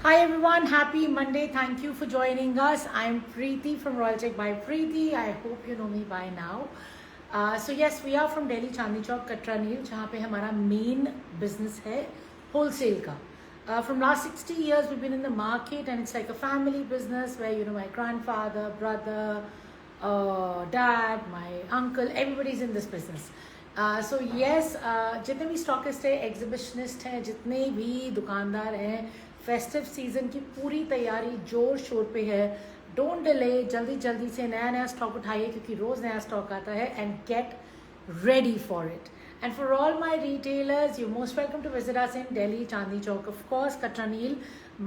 Hi everyone, happy Monday. Thank you for joining us. I'm Preeti from Royal Tech by Preeti. I hope you know me by now. So yes, we are from Delhi, Chandni Chowk, Katra Neel, जहाँ पे हमारा main business है wholesale का. From last 60 years, we've been in the market, and it's like a family business where my grandfather, brother, dad, my uncle, everybody's in this business. So yes, जितने भी stockist है, एग्जिबिशनिस्ट हैं, जितने भी दुकानदार हैं, फेस्टिव सीजन की पूरी तैयारी जोर शोर पे है. डोंट डिले, जल्दी जल्दी से नया नया स्टॉक उठाइए क्योंकि रोज नया स्टॉक आता है. And get ready for it. And for all my retailers, you're most welcome to visit us in Delhi, Chandni Chowk, of course, Katra Neel,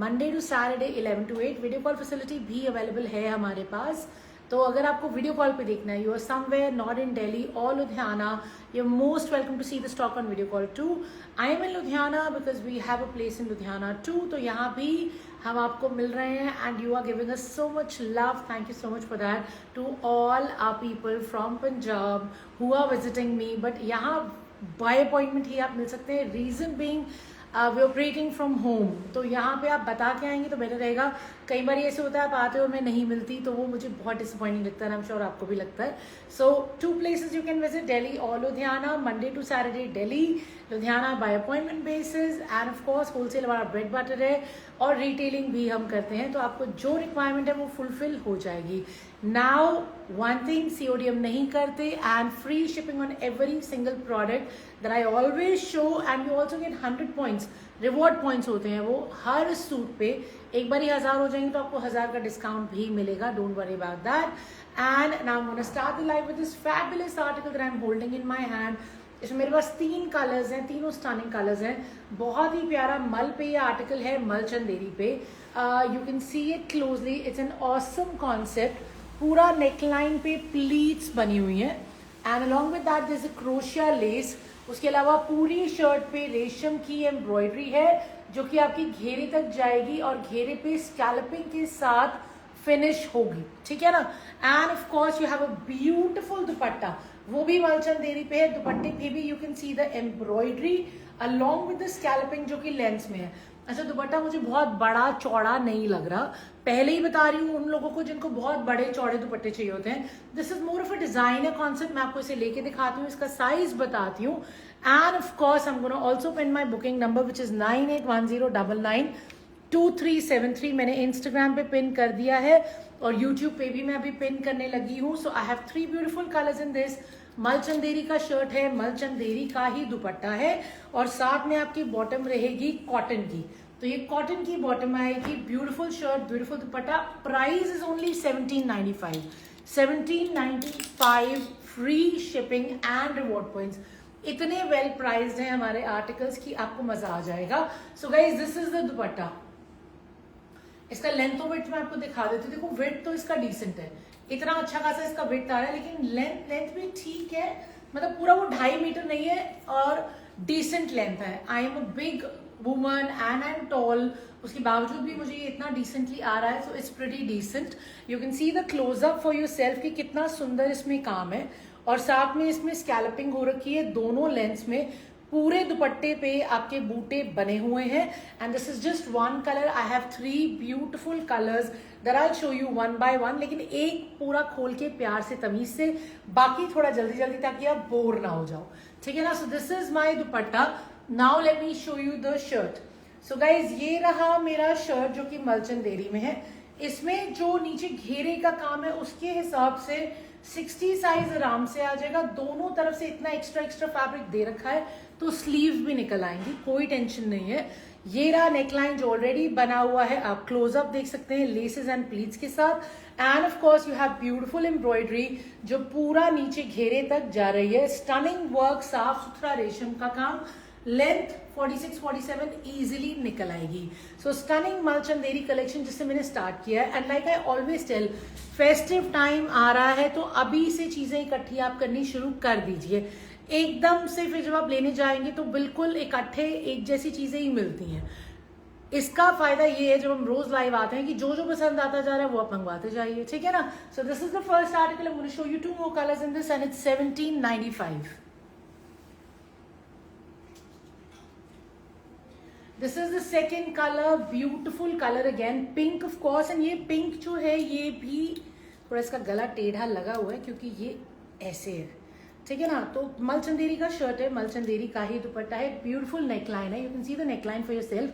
Monday to Saturday 11 to 8. Video call facility भी available है हमारे पास. तो अगर आपको video call पे देखना है, you are somewhere not in Delhi और Ludhiana, you are most welcome to see the stock on video call too. I am in Ludhiana because we have a place in Ludhiana too. तो यहाँ भी हम आपको मिल रहे हैं and you are giving us so much love. Thank you so much for that to all our people from Punjab who are visiting me. But यहाँ bye appointment ही आप मिल सकते हैं. Reason being we operating from home. तो यहाँ पे आप बता के आएंगे तो बेटर रहेगा. कई बार ऐसे होता है आप आते हो मैं नहीं मिलती, तो वो मुझे बहुत डिसअपॉइंटिंग लगता है. आई एम श्योर आपको भी लगता है. सो 2 places you can visit, Delhi or Ludhiana. Monday to Saturday Delhi, Ludhiana by appointment basis, and of course wholesale हमारा ब्रेड बटर है और रिटेलिंग भी हम करते हैं. तो आपको जो रिक्वायरमेंट है वो फुलफिल हो जाएगी. नाउ वन थिंग, COD हम नहीं करते and free shipping on every single product that I always show, and you also get 100 points. Reward points होते हैं वो हर सूट पे. एक बार ही 1000 हो जाएंगे तो आपको 1000 का डिस्काउंट भी मिलेगा. Don't worry about that. And now I am gonna start the live with this fabulous article that I am holding in my hand. इसमें मेरे पास 3 कलर्स हैं, तीनों स्टनिंग कलर्स हैं. बहुत ही प्यारा मल पे ये आर्टिकल है, मल चंदेरी पे. You can see it closely. It's an awesome concept. पूरा नेकलाइन पे प्लीट्स बनी हुई है and along with that there is a crochet lace. उसके अलावा पूरी शर्ट पे रेशम की एम्ब्रॉयडरी है जो कि आपकी घेरे तक जाएगी और घेरे पे स्कैल्पिंग के साथ फिनिश होगी. ठीक है ना. And of course you have a beautiful dupatta, वो भी मलचंदेरी पे है. दुपट्टे पे भी you can see the embroidery along with the scalloping जो कि लेंस में है. अच्छा, दुपट्टा मुझे बहुत बड़ा चौड़ा नहीं लग रहा. पहले ही बता रही हूँ उन लोगों को जिनको बहुत बड़े चौड़े दुपट्टे चाहिए होते हैं. This is more of a designer concept. मैं आपको इसे लेके दिखाती हूँ, इसका साइज बताती हूँ. And of course I am gonna also pin my booking number which is 9810992373. मैंने इंस्टाग्राम पे पिन कर दिया है और यूट्यूब पे भी मैं अभी पिन करने लगी हूँ. So I have 3 beautiful colours in this. Malchanderi का शर्ट है, मलचंदेरी का ही दुपट्टा है और साथ में आपकी बॉटम रहेगी कॉटन की. तो ये कॉटन की बॉटम आएगी. Beautiful shirt, beautiful dupatta. Price is only 1795. 1795 free shipping and reward points. इतने वेल प्राइस्ड हैं हमारे आर्टिकल्स की आपको मजा आ जाएगा. So guys this is the दुपट्टा. इसका लेंथ और विड्थ मैं आपको दिखा देती हूँ. देखो विड्थ तो इसका डिसेंट है, इतना अच्छा खासा इसका विड्थ आ रहा है, लेकिन लेंथ भी ठीक है. मतलब पूरा वो 2.5 मीटर नहीं है और डिसेंट लेंथ है. I am a big woman and I am tall, उसके बावजूद भी मुझे ये इतना डिसेंटली आ रहा है. So it's pretty decent. You can see the close up for yourself कि कितना सुंदर इसमें काम है. और साथ में इसमें स्कैल्पिंग हो रखी है दोनों लेंथ्स में. पूरे दुपट्टे पे आपके बूटे बने हुए हैं. And this is just 1 colour. I have 3 beautiful colours that I show you one by one. लेकिन एक पूरा खोल के प्यार से तमीज से, बाकी थोड़ा जल्दी जल्दी ताकि आप बोर ना हो जाओ. ठीक है ना. So this is my dupatta. Now let me show you the shirt. So guys ये रहा मेरा शर्ट जो कि मलचंदेरी में है. इसमें जो नीचे घेरे का काम है उसके हिसाब से 60 साइज आराम से आ जाएगा. दोनों तरफ से इतना एक्स्ट्रा फैब्रिक दे रखा है तो स्लीव्स भी निकल आएंगी, कोई टेंशन नहीं है. ये रहा नेकलाइन जो ऑलरेडी बना हुआ है. आप क्लोजअप देख सकते हैं लेसेस एंड प्लीट्स के साथ. And of course you have beautiful embroidery जो पूरा नीचे घेरे तक जा रही है. स्टनिंग वर्क, साफ सुथरा रेशम का काम. लेंथ 46-47 इजीली निकल आएगी. सो स्टनिंग मल चंदेरी कलेक्शन जिससे मैंने स्टार्ट किया है. And like I always tell, festive time आ रहा है तो अभी से चीजें इकट्ठी आप करनी शुरू कर दीजिए. एकदम से फिर जब आप लेने जाएंगे तो बिल्कुल इकट्ठे एक जैसी चीजें ही मिलती हैं. इसका फायदा ये है जब हम रोज लाइव आते हैं कि जो जो पसंद आता जा रहा है वो आप मंगवाते जाइए. ठीक है ना. So this is the first article. I am going to show you 2 more colors in this and it's 1795. This is the second colour. Beautiful colour again. Pink of course. And ये पिंक जो है ये भी थोड़ा इसका गला टेढ़ा लगा हुआ है क्योंकि ये ऐसे है. ठीक है ना. तो मलचंदेरी का शर्ट है, मलचंदेरी का ही दुपट्टा है. ब्यूटीफुल नेकलाइन है. You can see the neckline for yourself.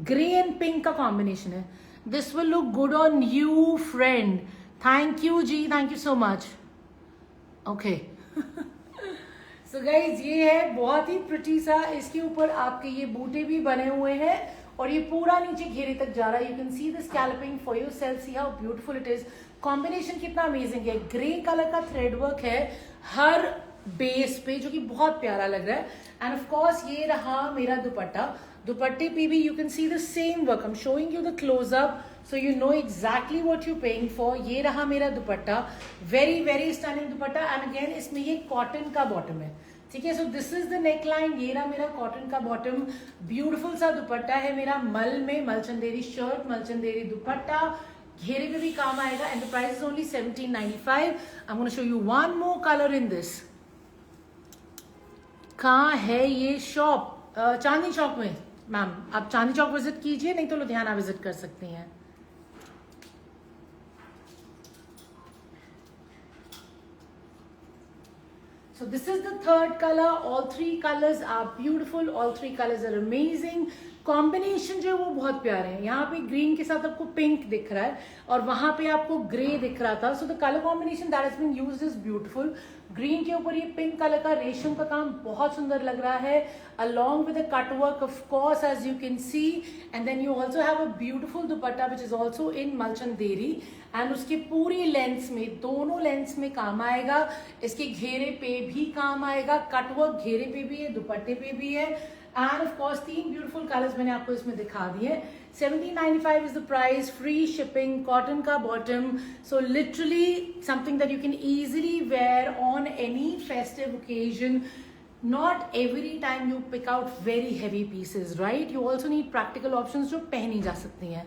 Grey and pink का कॉम्बिनेशन है. This will look good on you friend. Thank you ji, thank you so much. Okay so guys ये है बहुत ही प्रिटी सा. इसके ऊपर आपके ये बूटे भी बने हुए हैं और ये पूरा नीचे घेरे तक जा रहा है. You can see the scalloping for yourself. See how beautiful it is. Combination कितना अमेजिंग है. ग्रे कलर का थ्रेड वर्क है हर बेस पे जो कि बहुत प्यारा लग रहा है. एंड ऑफ कोर्स ये रहा मेरा दुपट्टा. दुपट्टे पे भी you can see the same work. I am showing you the close up so you know exactly what you paying for. ये रहा मेरा dupatta. Very very stunning dupatta. And again इसमें ये कॉटन का बॉटम है. ठीक है. So this is the neck line. ये रहा मेरा कॉटन का बॉटम. ब्यूटिफुल सा दुपट्टा है मेरा मल में. मलचंदेरी शर्ट, मलचंदेरी दुपट्टा. घेरे पे भी काम आएगा. And the price is only 1795. I am gonna show you one more colour in this. कहाँ है ये शॉप? चांदनी चौक में. मैम आप चांदनी चौक विजिट कीजिए, नहीं तो लुधियाना विजिट कर सकती हैं. So this is the third color. All three colors are beautiful. All three colors are amazing. Combination जो है वो बहुत प्यारे हैं. यहाँ पे ग्रीन के साथ आपको पिंक दिख रहा है और वहां पे आपको ग्रे दिख रहा था. So the colour combination that has been used is beautiful. Green के ऊपर ये पिंक कलर का रेशम का काम बहुत सुंदर लग रहा है along with the cut work of course as you can see. And then you also have a beautiful dupatta which is also in malchanderi. And उसके पूरी लेंथ्स में, दोनों लेंथ्स में काम आएगा. इसके घेरे पे भी काम आएगा. कटवर्क घेरे पे भी है, दुपट्टे पे भी है. And of course 3 beautiful colours मैंने आपको इसमें दिखा दिए. 1795 is the price. Free shipping. Cotton का bottom. So literally something that you can easily wear on any festive occasion. Not every time you pick out very heavy pieces, right? You also need practical options जो पहनी जा सकती हैं.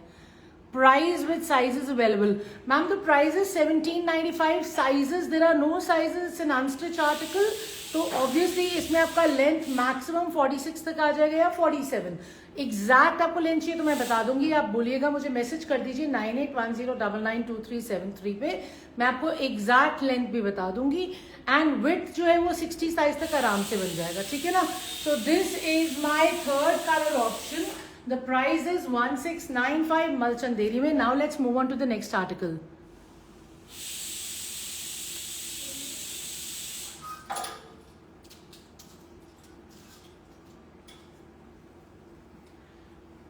Price with sizes available. Ma'am, the price is 1795. Sizes, there are no sizes. It's an unstitched article. तो obviously इसमें आपका length maximum 46 तक आ जाएगा या 47. एग्जैक्ट आपको लेंथ चाहिए तो मैं बता दूंगी. आप बोलिएगा, मुझे मैसेज कर दीजिए 9810992373 पे. मैं आपको एग्जैक्ट लेंथ भी बता दूंगी. एंड विड्थ जो है वो 60 साइज तक आराम से बन जाएगा. ठीक है ना. So this is my third colour option. The price is 1695 Malchanderi में. Now let's move on to the next article.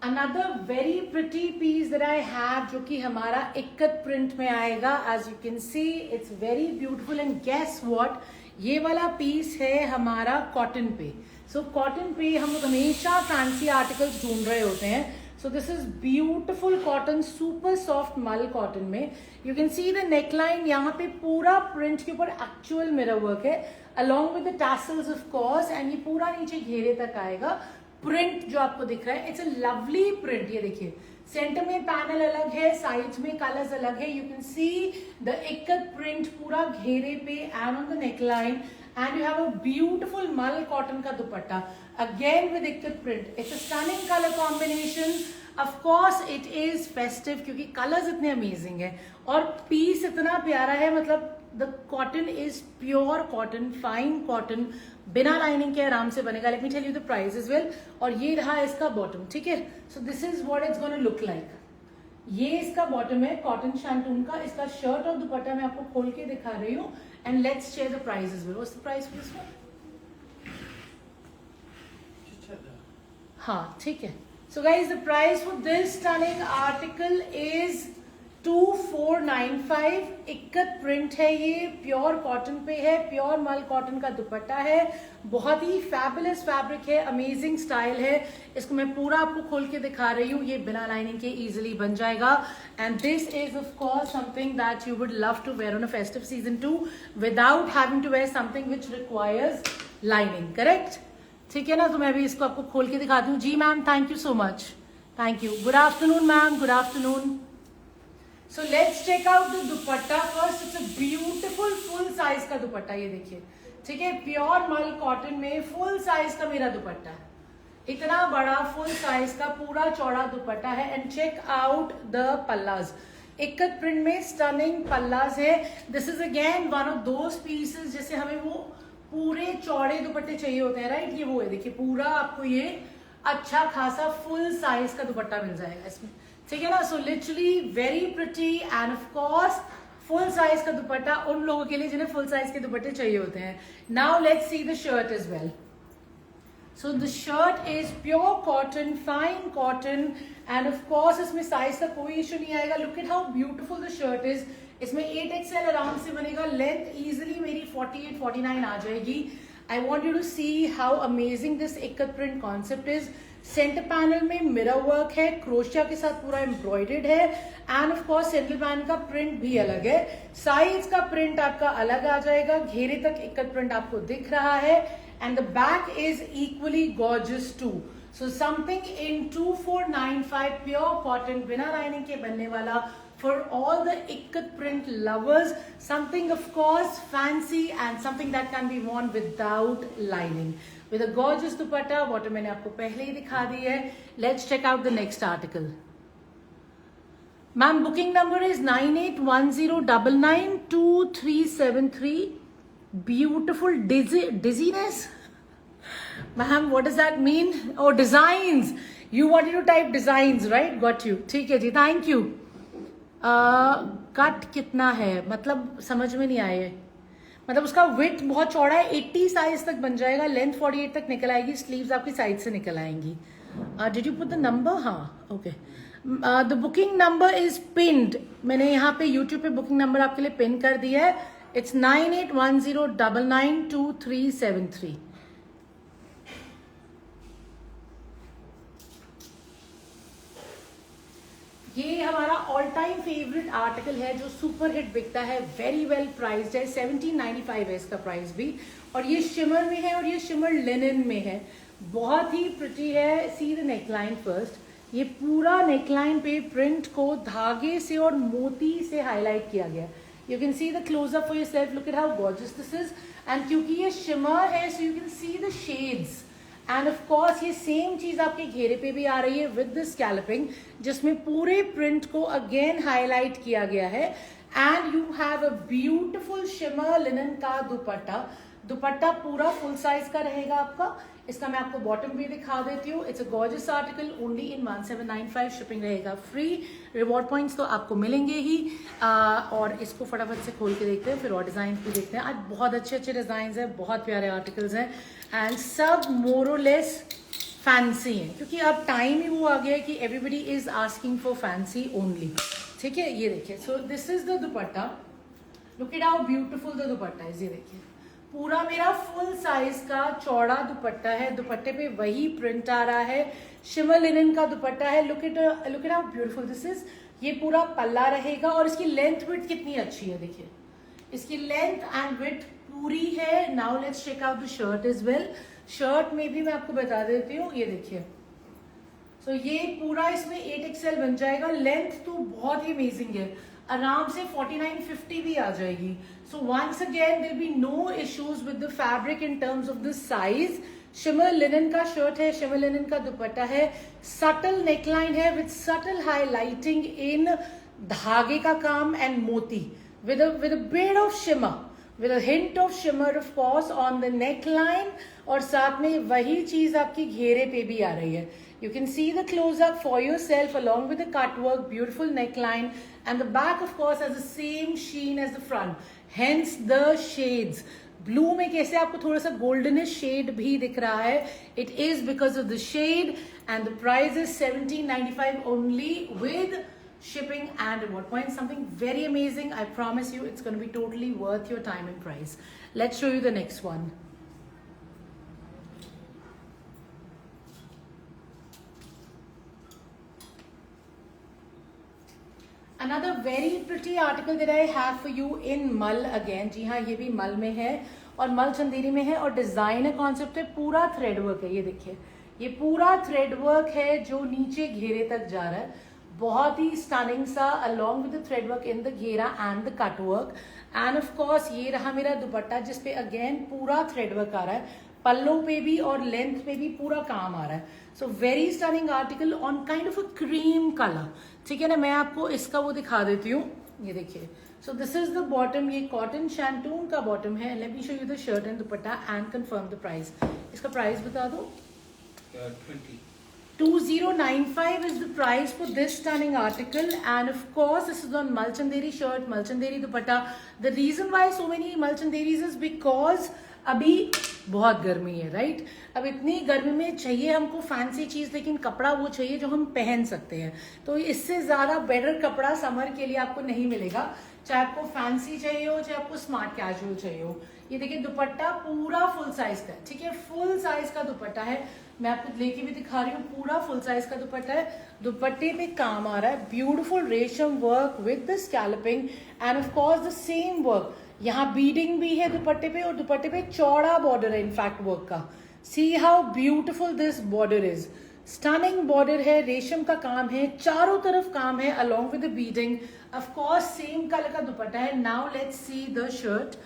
Another very pretty piece that I have जो कि हमारा इक्कत प्रिंट में आएगा. As you can see it's very beautiful and guess what? ये वाला piece है हमारा कॉटन पे. सो कॉटन पे हम लोग हमेशा फैंसी आर्टिकल्स ढूंढ रहे होते हैं. सो this is beautiful cotton, super soft मल कॉटन में. You can see the neckline. यहाँ पे पूरा प्रिंट के ऊपर एक्चुअल मिरर वर्क है along with the tassels of course. And ये पूरा नीचे घेरे तक आएगा. प्रिंट जो आपको दिख रहा है इट्स अ लवली प्रिंट. ये देखिए सेंटर में पैनल अलग है, साइड्स में कलर्स अलग है. You can see the ikat print पूरा घेरे पे and on the neckline. And you have a beautiful mal cotton ka dupatta again with ikkat print. It's a stunning color combination. Of course it is festive क्योंकि colors इतने amazing है और piece इतना प्यारा है. मतलब the cotton is pure cotton, fine cotton, बिना lining के आराम से बनेगा. Let me tell you the price as well. और ये रहा इसका bottom. ठीक है. So this is what it's going to look like. ये इसका बॉटम है कॉटन शैंटून का. इसका शर्ट और दुपट्टा मैं आपको खोल के दिखा रही हूँ. And let's share the price as well. What's the price for this one? हाँ ठीक है. So guys the price for this stunning article is 2495 ikat print है, ये प्योर कॉटन पे है, प्योर मल कॉटन का दुपट्टा है, बहुत ही फैबुलस फैब्रिक है, अमेजिंग स्टाइल है। इसको मैं पूरा आपको खोल के दिखा रही हूँ, ये बिना लाइनिंग के इजीली बन जाएगा। And this is of course something that you would love to wear on a festive season too without having to wear something which requires lining, correct? ठीक है ना? तो मैं भी इसको आपको खोल के दिखाती हूँ। जी ma'am, thank you so much, thank you. Good afternoon ma'am, good afternoon. So let's check out the dupatta first. It's a beautiful full size का दुपट्टा, ये देखिए, ठीक है, प्योर मल कॉटन में फुल साइज का मेरा दुपट्टा है, इतना बड़ा फुल साइज का पूरा चौड़ा दुपट्टा है। And check out the palazzos, ikat print में स्टनिंग पल्लाज है। This is again one of those pieces जैसे हमें वो पूरे चौड़े दुपट्टे चाहिए होते हैं, राइट? ये वो है, देखिए पूरा आपको ये अच्छा खासा फुल साइज का दुपट्टा मिल जाएगा इसमें, ठीक है ना? So literally very pretty and of course full size का दुपट्टा उन लोगों के लिए जिन्हें फुल साइज के दुपट्टे चाहिए होते हैं। Now let's see the shirt as well. So the shirt is pure cotton, fine cotton, and of course इसमें साइज का कोई इशू नहीं आएगा। Look at how beautiful the shirt is. इसमें 8XL आराम से बनेगा, लेंथ इजिली मेरी 48-49 आ जाएगी। I want you to see how amazing this ikat print concept is. Centre panel में मिरर वर्क है, क्रोशिया के साथ पूरा एम्ब्रॉयडर्ड है, and of course central panel का प्रिंट भी अलग है, साइज का प्रिंट आपका अलग आ जाएगा, घेरे तक इक्कत प्रिंट आपको दिख रहा है, and the back is equally gorgeous too. So something in 2495 pure cotton बिना लाइनिंग के बनने वाला for all the ikkat print lovers, something of course fancy and something that can be worn without lining with a gorgeous dupatta, what मैंने आपको पहले ही दिखा दी है। Let's check out the next article. Ma'am, booking number is 9810992373. Beautiful dizziness. Ma'am, what does that mean? Oh, designs. You wanted to type designs, right? Got you. ठीक है जी, thank you. Cut कितना है, मतलब समझ में नहीं आए, मतलब उसका विड्थ बहुत चौड़ा है, 80 साइज तक बन जाएगा, लेंथ 48 तक निकल आएगी, स्लीव्स आपकी साइड से निकल आएंगी। Did you put the number? हाँ, okay. The booking number is pinned, मैंने यहाँ पे यूट्यूब पे बुकिंग नंबर आपके लिए पिन कर दिया है। इट्स 9810992373। ये हमारा ऑल टाइम फेवरेट आर्टिकल है जो सुपर हिट बिकता है, वेरी वेल प्राइस्ड है, 1795 है इसका प्राइस भी, और ये शिमर में है और ये शिमर लिनन में है, बहुत ही प्रिटी है। सी द नेकलाइन फर्स्ट, ये पूरा नेकलाइन पे प्रिंट को धागे से और मोती से हाईलाइट किया गया। You can see the close up for yourself, look at how gorgeous this is. And क्योंकि ये शिमर है so you can see the shades, and of course ये सेम चीज आपके घेरे पे भी आ रही है विद द स्कैल्पिंग, जिसमें पूरे प्रिंट को अगेन हाईलाइट किया गया है। And you have a beautiful shimmer linen का दुपट्टा, दुपट्टा पूरा फुल साइज का रहेगा आपका। इसका मैं आपको बॉटम भी दिखा देती हूँ। It's a gorgeous article, only in 1795, shipping रहेगा फ्री, रिवॉर्ड पॉइंट्स तो आपको मिलेंगे ही। और इसको फटाफट से खोल के देखते हैं, फिर और डिजाइन भी देखते हैं। आज बहुत अच्छे अच्छे डिजाइन हैं, बहुत प्यारे आर्टिकल्स हैं, एंड सब मोरलेस फैंसी हैं, क्योंकि अब टाइम ही वो आ गया है कि everybody is asking for fancy only. ठीक है, ये देखिए, सो this is the dupatta, look at how beautiful the dupatta is. ये देखिए पूरा मेरा फुल साइज का चौड़ा दुपट्टा है, दुपट्टे पे वही प्रिंट आ रहा है, शिमर लिनन का दुपट्टा है। Look at how beautiful this is. ये पूरा पल्ला रहेगा और इसकी लेंथ विड्थ कितनी अच्छी है, देखिए इसकी लेंथ एंड विड्थ पूरी है। Now let's check out the shirt as well. Shirt में भी मैं आपको बता देती हूँ, ये देखिए, सो ये पूरा इसमें 8XL बन जाएगा, लेंथ तो बहुत ही अमेजिंग है, आराम से 49-50 भी आ जाएगी। So once again there be no issues with the fabric in terms of the size. Shimmer linen का शर्ट है, शिमर लिनन का दुपट्टा है, सटल नेकलाइन है विद सटल हाईलाइटिंग इन धागे का काम एंड मोती, with a bit of shimmer, with a hint of shimmer of course on the neckline, और साथ में वही चीज आपकी घेरे पे भी आ रही है। You can see the close up for yourself along with the cut work, beautiful neckline, and the back of course has the same sheen as the front, hence the shades. Blue में कैसे आपको थोड़ा सा goldenish shade भी दिख रहा है, it is because of the shade, and the price is 1795 only with shipping and reward points. Something very amazing. I promise you it's going to be totally worth your time and price. Let's show you the next one. Another very pretty article that I have for you in मल again. जी हाँ, ये भी मल में है और मल चंदेरी में है और डिजाइनर कॉन्सेप्ट है, पूरा थ्रेड वर्क है. ये देखिए, ये पूरा थ्रेड वर्क है जो नीचे घेरे तक जा रहा है. बहुत ही स्टनिंग सा, along with the thread work in the घेरा and the cut work. And of course ये रहा मेरा दुपट्टा जिसपे अगेन पूरा थ्रेड वर्क आ रहा है. पल्लों पे भी और लेंथ पे भी पूरा काम आ रहा है. So very stunning article on kind of a cream colour. ठीक है ना, मैं आपको इसका वो दिखा देती हूँ. ये देखिए, सो दिस इज द बॉटम. ये कॉटन शैंटून का बॉटम है. Let me show you the shirt and dupatta and confirm the price. इसका प्राइस बता दो. 2095 is the price for this stunning article, and of course this is on Malchanderi shirt, Malchanderi dupatta. The reason why so many Malchanderis is because अभी बहुत गर्मी है, right. अब इतनी गर्मी में चाहिए हमको फैंसी चीज, लेकिन कपड़ा वो चाहिए जो हम पहन सकते हैं. तो इससे ज्यादा बेटर कपड़ा समर के लिए आपको नहीं मिलेगा, चाहे आपको फैंसी चाहिए हो चाहे आपको स्मार्ट कैजुअल चाहिए हो. ये देखिए, दुपट्टा पूरा फुल साइज का, ठीक है, फुल साइज का दुपट्टा है. मैं आपको लेके भी दिखा रही हूँ, पूरा फुल साइज का दुपट्टा है. दुपट्टे पे काम आ रहा है, beautiful resham work with the scalloping and of course the same work. यहाँ बीडिंग भी है दुपट्टे पे और दुपट्टे पे चौड़ा बॉर्डर है इनफैक्ट वर्क का. See how beautiful this border is. Stunning border है, रेशम का काम है, चारों तरफ काम है along with the beading. Of course same colour का दुपट्टा है. Now let's see the shirt.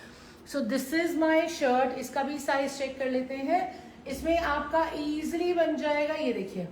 So this is my shirt. इसका भी साइज चेक कर लेते हैं. इसमें आपका इजीली बन जाएगा, ये देखिए,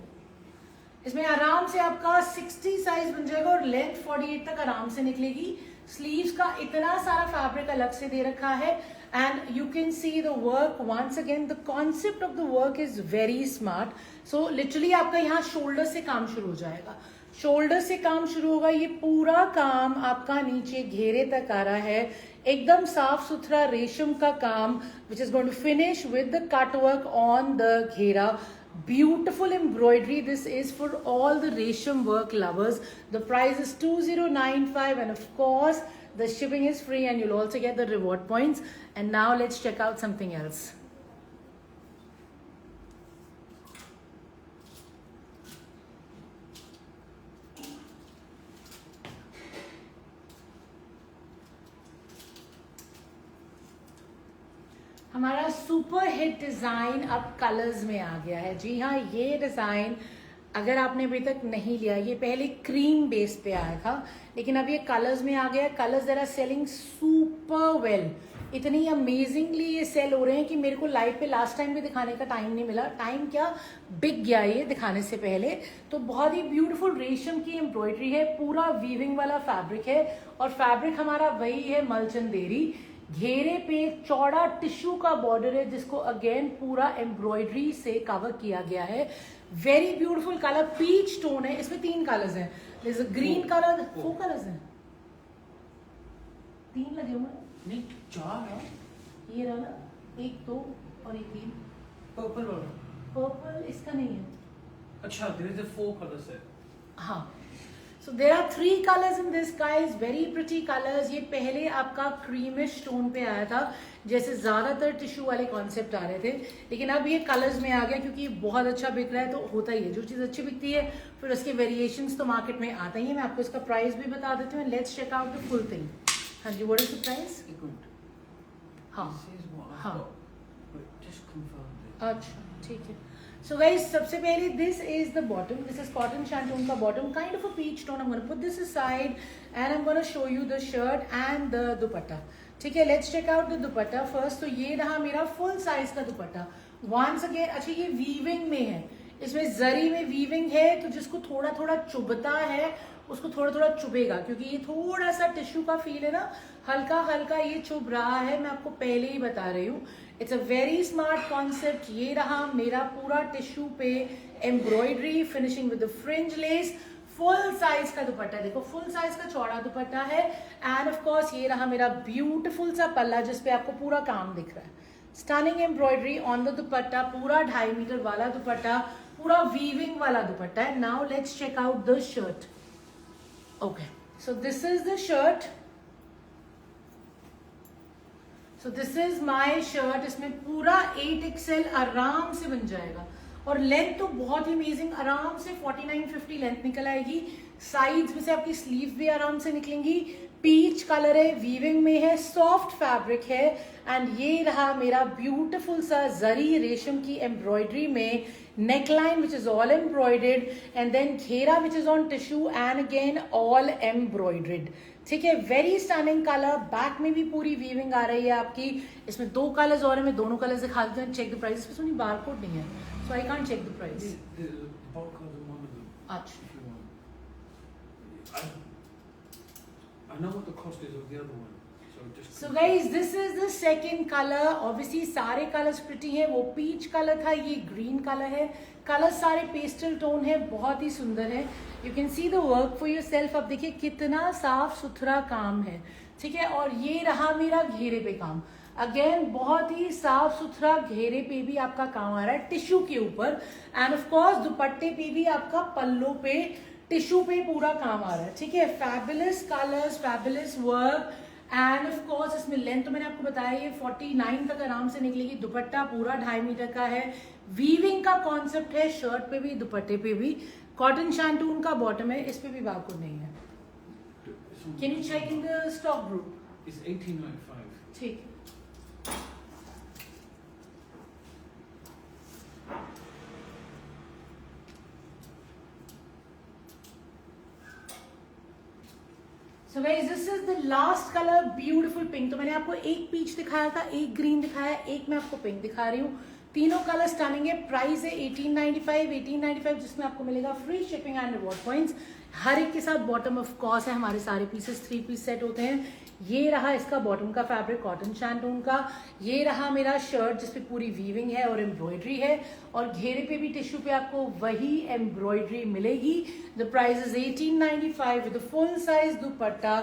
इसमें आराम से आपका 60 साइज बन जाएगा और लेंथ 48 तक आराम से निकलेगी. स्लीव्स का इतना सारा फैब्रिक अलग से दे रखा है and you can see the work once again. The concept of the work is very smart. So literally आपका यहाँ शोल्डर से काम शुरू हो जाएगा, शोल्डर से काम शुरू होगा. ये पूरा काम आपका नीचे घेरे तक आ रहा है, एकदम साफ सुथरा रेशम का काम, which is going to finish with the cut work on the ghera. Beautiful embroidery. This is for all the resham work lovers. The price is 2095 and of course the shipping is free and you'll also get the reward points. And now let's check out something else. हमारा super hit design अब colours में आ गया है. जी हाँ, ये design अगर आपने अभी तक नहीं लिया, ये पहले क्रीम बेस पे आया था, लेकिन अब ये कलर्स में आ गया. Colours there are selling super well. इतनी अमेजिंगली ये सेल हो रहे हैं कि मेरे को लाइव पे लास्ट टाइम भी दिखाने का टाइम नहीं मिला. टाइम क्या, बिक गया ये दिखाने से पहले. तो बहुत ही ब्यूटीफुल रेशम की एम्ब्रॉयडरी है, पूरा वीविंग वाला फैब्रिक है और फैब्रिक हमारा वही है मलचंदेरी. घेरे पे चौड़ा टिश्यू का बॉर्डर है जिसको अगेन पूरा एम्ब्रॉयडरी से कवर किया गया है. Very beautiful colour, peach tone है. इसमें 3 कलर्स हैं. there's a green colour, 4 colours हैं, 3 लगे हुए नहीं, 4 है. ये रहा ना, 1 2 और 1 3. पर्पल वाला, पर्पल इसका नहीं है. अच्छा, there is a 4 colors है. हाँ, so there are 3 colors in this guys, very pretty colors. ये पहले आपका क्रीमिश टोन पे आया था, जैसे ज्यादातर टिश्यू वाले कॉन्सेप्ट आ रहे थे, लेकिन अब ये कलर्स में आ गया क्योंकि ये बहुत अच्छा बिक रहा है. तो होता ही है, जो चीज अच्छी बिकती है फिर उसके वेरिएशंस तो मार्केट में आते ही है. मैं आपको इसका प्राइस भी बता देती हूँ. Let's check out the full thing. हाँ जी, व्हाट इज द प्राइस? हाँ हाँ, अच्छा ठीक है. So guys, सबसे पहले this is the bottom. This is cotton shantung का bottom, kind of a peach tone. I'm going to put this aside and I'm going to show you the shirt and the dupatta. ठीक है, let's check out the dupatta first. तो ये रहा मेरा full size का दुपट्टा. Once again, अच्छा ये weaving में है, इसमें जरी में वीविंग है, तो जिसको थोड़ा थोड़ा चुभता है उसको थोड़ा थोड़ा चुभेगा क्योंकि ये थोड़ा सा टिश्यू का फील है ना, हल्का हल्का ये चुभ रहा है. मैं आपको पहले ही बता रही हूँ, it's a very smart concept. ये रहा मेरा पूरा टिश्यू पे embroidery, finishing with the fringe less. Full size का दुपट्टा, देखो फुल साइज का चौड़ा दुपट्टा है. एंड ऑफ कोर्स ये रहा मेरा ब्यूटीफुल सा पल्ला जिसपे आपको पूरा काम दिख रहा है. स्टनिंग एम्ब्रॉयडरी ऑन द दुपट्टा, पूरा 2.5 मीटर वाला दुपट्टा, पूरा वीविंग वाला दुपट्टा है. Now let's check out the shirt. Okay, so this is the shirt. So this is my shirt. इसमें पूरा 8XL आराम से बन जाएगा और लेंथ तो बहुत ही अमेजिंग, आराम से 49-50 लेंथ निकल आएगी। साइड्स में से आपकी स्लीव भी आराम से निकलेंगी। पीच कलर है, वीविंग में है, सॉफ्ट फैब्रिक है एंड ये रहा मेरा ब्यूटीफुल सा जरी रेशम की एम्ब्रॉयडरी में neckline which is all embroidered and then ghera which is on tissue and again all embroidered. ठीक है, वेरी स्टनिंग कलर। बैक में भी पूरी वीविंग आ रही है आपकी। इसमें 2 कलर्स और है, मैं दोनों कलर्स दिखा देती हूँ। Check the price. इसमें बारकोड नहीं है, so I can't check the price. The barcode on one of them. अच्छा, If you want. I know what the cost is of the other one. So guys, this is the second color. Obviously सारे colours pretty हैं। वो peach colour था, ये green colour है। Colour सारे pastel tone है, बहुत ही सुंदर है। You can see the work for your self. अब देखिए कितना साफ सुथरा काम है। ठीक है, और ये रहा मेरा घेरे पे काम। अगेन बहुत ही साफ सुथरा घेरे पे भी आपका काम आ रहा है टिश्यू के ऊपर एंड ऑफ कोर्स दुपट्टे पे भी आपका पल्लों पे टिश्यू पे पूरा काम आ रहा है। ठीक है, fabulous colours, fabulous work and of course इसमें लेंथ तो मैंने आपको बताया ये 49 तक आराम से निकलेगी। दुपट्टा पूरा 2.5 मीटर का है। वीविंग का कॉन्सेप्ट है, शर्ट पे भी दुपट्टे पे भी। कॉटन शैंटून का बॉटम है, इस पे भी बारकोड नहीं है। Can you check in the stock group? It's 1895. ठीक है। So guys, this is the last color, beautiful pink। तो मैंने आपको एक पीच दिखाया था, एक ग्रीन दिखाया, एक मैं आपको पिंक दिखा रही हूँ। तीनों कलर स्टनिंग है। प्राइस है 1895 जिसमें आपको मिलेगा free shipping and reward points. हर एक के साथ बॉटम ऑफ कोर्स है। हमारे सारे पीसेस 3 पीस सेट होते हैं। ये रहा इसका बॉटम का फैब्रिक कॉटन शैंटून का। ये रहा मेरा शर्ट जिसपे पूरी वीविंग है और एम्ब्रॉयडरी है और घेरे पे भी टिश्यू पे आपको वही एम्ब्रॉयडरी मिलेगी। The price is 1895 with full size dupatta,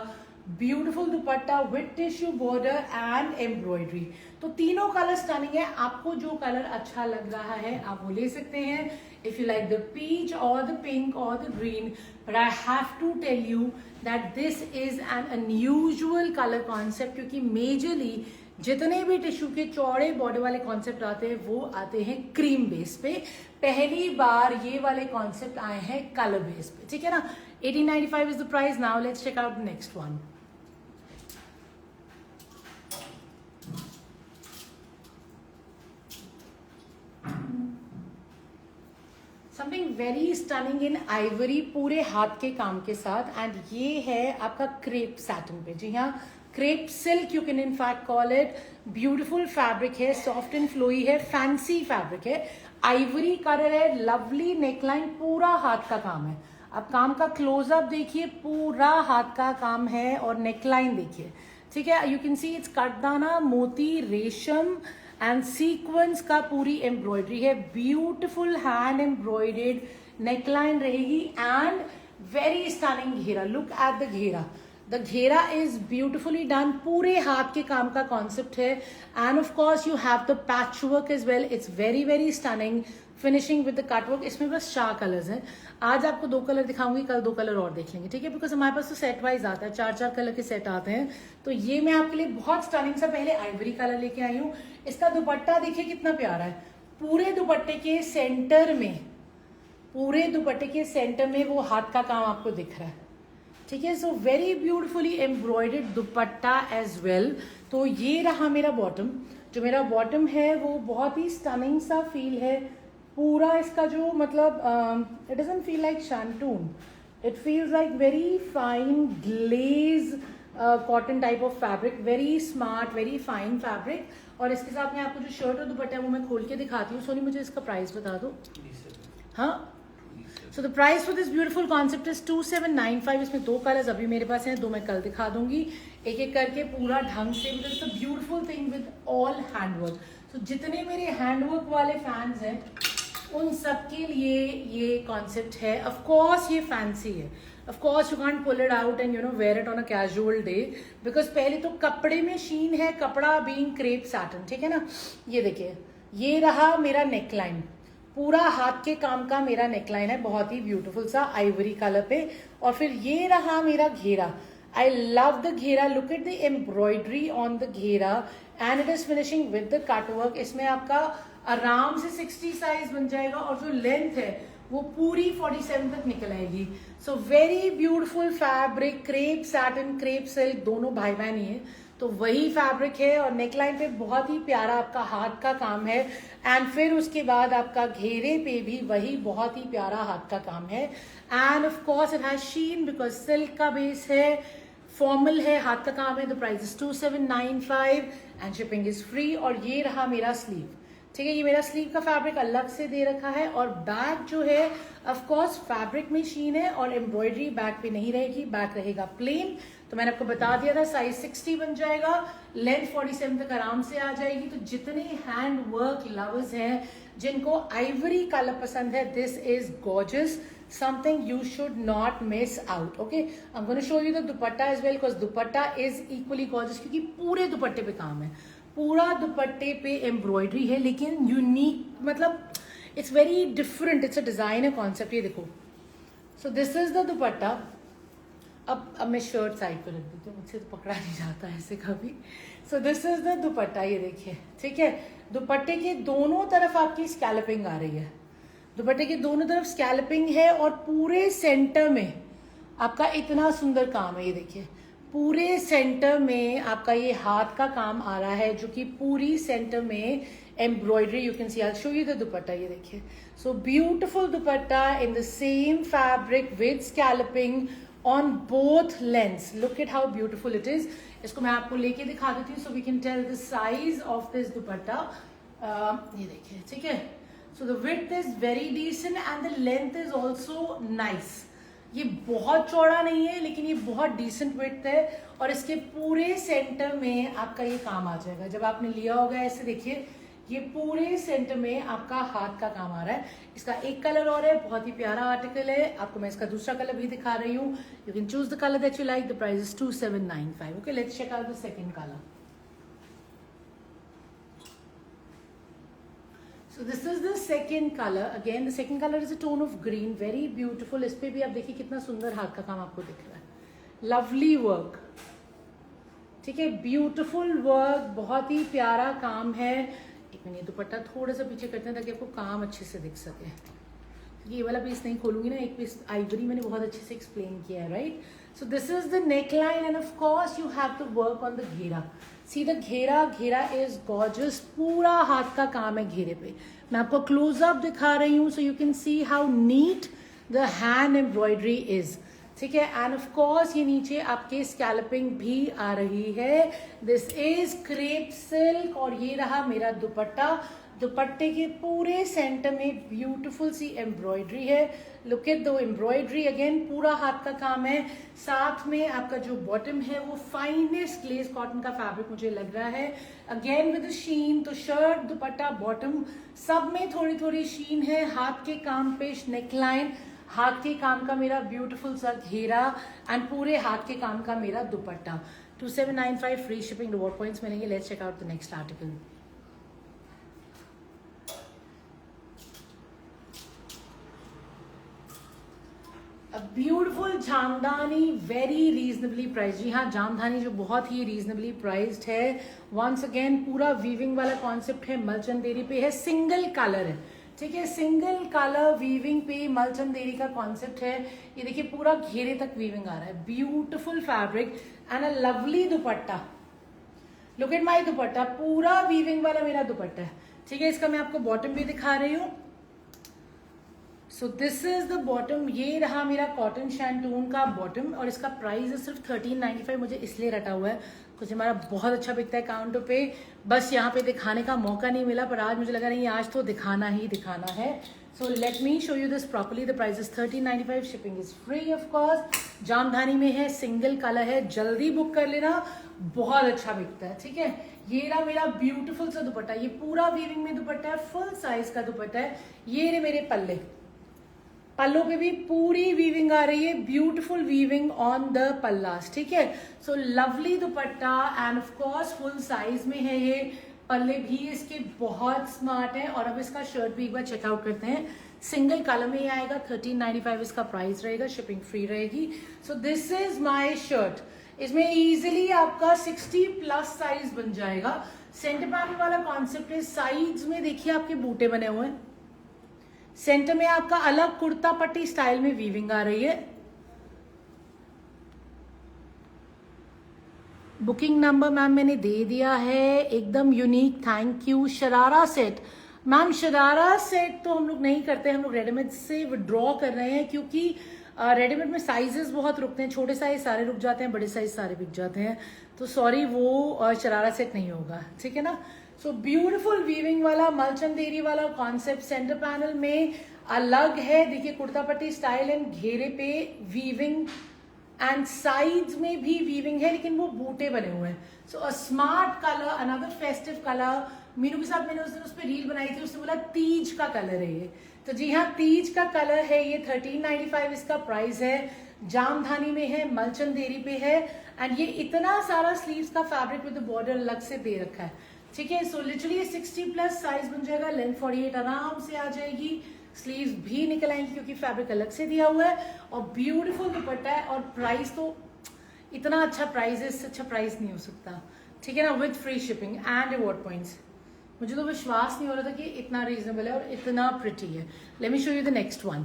beautiful dupatta with tissue border and embroidery. तो तीनों कलर स्टनिंग है। आपको जो कलर अच्छा लग रहा है आप वो ले सकते हैं। If you like the peach और द पिंक और the green, but I have to tell you that this is an unusual colour concept, क्योंकि मेजरली जितने भी टिश्यू के चौड़े बॉर्डर वाले कॉन्सेप्ट आते हैं वो आते हैं क्रीम बेस पे। पहली बार ये वाले कॉन्सेप्ट आए हैं कलर बेस पे। ठीक है ना, 1895 is the price. Now let's check out the next one. Something very stunning in ivory, पूरे हाथ के काम के साथ। एंड ये है आपका क्रेप सैटिन पे। जी हाँ, crepe silk you can in fact call it. Beautiful fabric है, सॉफ्ट एंड फ्लोई है, फैंसी फैब्रिक है, आइवरी कलर है, लवली नेकलाइन, पूरा हाथ का काम है। अब काम का क्लोजअप देखिए, पूरा हाथ का काम है और नेकलाइन देखिए। ठीक है, you can see it's cutdana, moti, resham and sequence का पूरी एम्ब्रॉयडरी है। ब्यूटिफुल हैंड एम्ब्रॉयडेड नेकलाइन रहेगी and very stunning ghera. Look at the ghera. The ghera is beautifully done. पूरे हाथ के काम का कॉन्सेप्ट है and of course you have the patch work as well. It's very very stunning. Finishing with the cut work. इसमें बस 4 colours हैं। आज आपको 2 कलर दिखाऊंगी, कल 2 कलर और देख लेंगे। ठीक है, बिकॉज हमारे पास तो सेट वाइज आता है, 4-4 कलर के सेट आते हैं। तो ये मैं आपके लिए बहुत स्टनिंग सा पहले आइवरी कलर लेके आई हूँ। इसका दुपट्टा देखिए कितना प्यारा है। पूरे दुपट्टे के सेंटर में, पूरे दुपट्टे के सेंटर में वो हाथ का काम आपको दिख रहा है। ठीक है, so very beautifully embroidered dupatta as well. तो ये रहा मेरा बॉटम। जो मेरा बॉटम है वो बहुत ही स्टनिंग सा फील है। पूरा इसका जो मतलब it doesn't feel like shantung, it feels like very fine glaze cotton type of fabric. Very smart, very fine fabric. और इसके साथ में आपको जो शर्ट और दुपट्टा है वो मैं खोल के दिखाती हूँ। सोनी मुझे इसका प्राइस बता दो। हाँ, so the price for this beautiful concept is 2795। इसमें 2 कलर्स अभी मेरे पास हैं, 2 मैं कल दिखा दूंगी एक एक करके पूरा ढंग से। It is the beautiful thing with all handwork. तो जितने मेरे हैंडवर्क वाले फैंस हैं उन सब के लिए ये कॉन्सेप्ट है। ऑफ कोर्स ये फैंसी है। Of course you can't pull it out and wear it on a casual day, because पहले तो कपड़े में शीन है, कपड़ा बीइंग क्रेप सैटिन। ठीक है ना, ये देखिए, ये रहा मेरा नेकलाइन। पूरा हाथ के काम का मेरा नेकलाइन है, बहुत ही ब्यूटीफुल सा आइवरी कलर पे। और फिर ये रहा मेरा घेरा। I love the ghera, look at the embroidery on the ghera and it is finishing with the cut work. इसमें आपका आराम से 60 साइज बन जाएगा और जो लेंथ है वो पूरी 47 तक निकल आएगी। So very beautiful fabric, crepe satin, crepe silk, दोनों भाई बहन ही है, तो वही फैब्रिक है। और नेकलाइन पे बहुत ही प्यारा आपका हाथ का काम है एंड फिर उसके बाद आपका घेरे पे भी वही बहुत ही प्यारा हाथ का काम है। And of course it has sheen because silk का बेस है, फॉर्मल है, हाथ का काम है। The price is 2795 and shipping is free. और ये रहा मेरा स्लीव, ठीक है, ये मेरा स्लीव का फैब्रिक अलग से दे रखा है। और बैक जो है ऑफ कोर्स फैब्रिक में शीन है और एम्ब्रॉयडरी बैक पे नहीं रहेगी, बैक रहेगा प्लेन। तो मैंने आपको बता दिया था साइज 60 बन जाएगा, लेंथ 47 तक आराम से आ जाएगी। तो जितने हैंड वर्क लवर्स हैं, जिनको आइवरी कलर पसंद है, this is gorgeous, something you should not miss out. Okay, I'm going to show you the dupatta as well because dupatta is equally gorgeous क्योंकि पूरे दुपट्टे पे काम है, पूरा दुपट्टे पे एम्ब्रॉयडरी है, लेकिन यूनिक, मतलब it's very different, it's a design है कॉन्सेप्ट। ये देखो, सो दिस इज द दुपट्टा। अब मैं शर्ट साइड पर रख देती हूँ, मुझसे तो पकड़ा नहीं जाता ऐसे कभी। सो दिस इज द दुपट्टा, ये देखिए, ठीक है। दुपट्टे के दोनों तरफ आपकी स्कैल्पिंग आ रही है, दुपट्टे के दोनों तरफ स्कैल्पिंग है और पूरे सेंटर में आपका इतना सुंदर काम है। ये देखिए, पूरे सेंटर में आपका ये हाथ का काम आ रहा है, जो कि पूरी सेंटर में embroidery, you can see, I show you the dupatta. ये देखिए, so beautiful dupatta in the same fabric with scalloping on both lengths. Look at how beautiful it is. इसको मैं आपको लेके दिखा देती हूँ so we can tell the size of this dupatta. ये देखिए, ठीक है। So the width is very decent and the length is also nice. ये बहुत चौड़ा नहीं है लेकिन ये बहुत decent width है और इसके पूरे सेंटर में आपका ये काम आ जाएगा। जब आपने लिया होगा ऐसे, देखिए, ये पूरे सेंटर में आपका हाथ का काम आ रहा है। इसका एक कलर और है, बहुत ही प्यारा आर्टिकल है। आपको मैं इसका दूसरा कलर भी दिखा रही हूँ। You can choose the colour that you like. The price is 2795. Okay, let's check out the second colour. So this is the second color. Again, the second color is a tone of green, very beautiful. इस पे भी आप देखिए कितना सुंदर हाथ का काम आपको दिख रहा है, लवली वर्क, ठीक है, ब्यूटीफुल वर्क, बहुत ही प्यारा काम है। एक मिनट, दुपट्टा थोड़ा सा पीछे करते हैं ताकि आपको काम अच्छे से दिख सके। ये वाला पीस नहीं खोलूंगी ना, एक पीस आइवरी मैंने बहुत अच्छे से एक्सप्लेन किया है, right. So this is the neckline and of course you have to work on the ghera. See the घेरा, घेरा इज गॉर्जियस, पूरा हाथ का काम है घेरे पे। मैं आपको क्लोजअप दिखा रही हूँ so you can see how neat the hand embroidery is, ठीक है। एंड ऑफ कोर्स ये नीचे आपके स्कैल्पिंग भी आ रही है। दिस इज क्रेप सिल्क और ये रहा मेरा दुपट्टा। दुपट्टे के पूरे सेंटर में ब्यूटीफुल सी एम्ब्रॉयडरी है। Look at the embroidery, again पूरा हाथ का काम है। साथ में आपका जो बॉटम है वो फाइनेस्ट ग्लेज कॉटन का फैब्रिक मुझे लग रहा है, अगेन विद शीन। तो शर्ट, दुपट्टा, बॉटम सब में थोड़ी थोड़ी शीन है। हाथ के काम पे नेकलाइन, हाथ के काम का मेरा ब्यूटीफुल सा घेरा एंड पूरे हाथ के काम का मेरा dupatta. 2795 free shipping, reward points मिलेंगे। Let's check out the next article. Beautiful jamdani, very reasonably price. जी हाँ, जामदानी जो बहुत ही रीजनेबली प्राइस्ड है। वंस अगेन पूरा वीविंग वाला कॉन्सेप्ट है, मलचंदेरी पे है, सिंगल कलर है, ठीक है, सिंगल कलर वीविंग पे मलचंदेरी का कॉन्सेप्ट है। ये देखिए पूरा घेरे तक वीविंग आ रहा है, beautiful fabric and a lovely dupatta. Look at my दुपट्टा, पूरा वीविंग वाला मेरा दुपट्टा है, ठीक है। इसका मैं आपको बॉटम भी दिखा रही हूँ। सो दिस इज द बॉटम, ये रहा मेरा कॉटन शैंटून का बॉटम और इसका प्राइस है सिर्फ 1395। मुझे इसलिए रटा हुआ है कुछ हमारा बहुत अच्छा बिकता है काउंटर पे, बस यहाँ पे दिखाने का मौका नहीं मिला, पर आज मुझे लगा नहीं, आज तो दिखाना ही दिखाना है। So let me show you this properly. The price is 1395, shipping is free of course. Jamdani में है, सिंगल कलर है, जल्दी बुक कर लेना, बहुत अच्छा बिकता है, ठीक है। ये रहा मेरा ब्यूटीफुल सा दुपट्टा, ये पूरा वीविंग में दुपट्टा है, फुल साइज का दुपट्टा है। ये रहे मेरे पल्ले, पल्लों पे भी पूरी वीविंग आ रही है, ब्यूटीफुल वीविंग ऑन द पल्लास, ठीक है। So lovely dupatta and of course full size में है ये, पल्ले भी इसके बहुत स्मार्ट हैं। और अब इसका शर्ट भी एक बार चेकआउट करते हैं। सिंगल कलर में ही आएगा, 1395 इसका प्राइस रहेगा, शिपिंग फ्री रहेगी। सो दिस इज माय शर्ट। इसमें इजीली आपका 60 प्लस साइज बन जाएगा। सेंटर पैनल वाला कॉन्सेप्ट है। साइड्स में देखिए आपके बूटे बने हुए हैं, सेंटर में आपका अलग कुर्ता पट्टी स्टाइल में वीविंग आ रही है। बुकिंग नंबर मैम मैंने दे दिया है, एकदम unique, thank you. Sharara set ma'am, sharara set तो हम लोग नहीं करते, हम लोग रेडीमेड से विड्रॉ कर रहे हैं क्योंकि रेडीमेड में साइजेस बहुत रुकते हैं। छोटे साइज सारे रुक जाते हैं, बड़े साइज सारे बिक जाते हैं। तो सॉरी, वो शरारा सेट नहीं होगा, ठीक है ना। सो ब्यूटीफुल वीविंग वाला मलचंदेरी वाला कॉन्सेप्ट सेंटर पैनल में अलग है। देखिए कुर्ता पट्टी स्टाइल एंड घेरे पे वीविंग एंड साइड्स में भी वीविंग है, लेकिन वो बूटे बने हुए हैं। So a smart colour, another festive colour. Meenu के साथ मैंने उस दिन उस पर रील बनाई थी, उसने बोला तीज का कलर है ये। तो जी हाँ, तीज का कलर है ये। 1395 इसका प्राइस है। जामधानी में है, मलचंदेरी पे है। एंड ये इतना सारा स्लीव्स का फैब्रिक विद बॉर्डर अलग से दे रखा है, ठीक है। सो लिटरली 60 प्लस साइज बन जाएगा। लेंथ 48 आराम से आ जाएगी। स्लीव्स भी निकल आएंगी क्योंकि फैब्रिक अलग से दिया हुआ है। और ब्यूटीफुल दुपट्टा है। और प्राइस तो इतना अच्छा प्राइस है, इससे अच्छा प्राइस नहीं हो सकता, ठीक है ना, with free shipping and reward points. मुझे तो विश्वास नहीं हो रहा था कि इतना रीजनेबल है और इतना प्रिटी है। Let me show you the next one.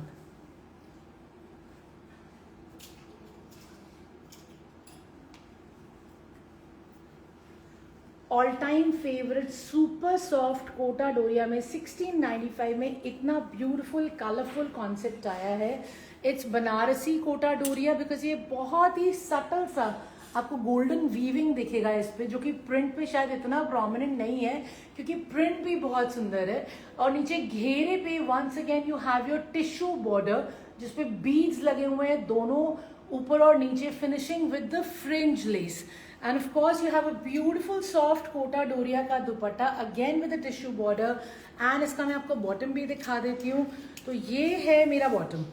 All time favourite super soft Kota Doria में 1695 में इतना ब्यूटीफुल कलरफुल कॉन्सेप्ट आया है। इट्स बनारसी कोटा डोरिया, बिकॉज ये बहुत ही सटल सा आपको गोल्डन वीविंग दिखेगा इस पे, जो कि प्रिंट पे शायद इतना प्रोमिनेंट नहीं है क्योंकि प्रिंट भी बहुत सुंदर है। और नीचे घेरे पे once again you have your tissue border जिसपे बीड्स लगे हुए हैं दोनों ऊपर और नीचे, finishing with the fringe lace. And of course you have a beautiful soft Kota Doria का dupatta again with the tissue border. And इसका मैं आपको बॉटम भी दिखा देती हूँ। तो ये है मेरा बॉटम,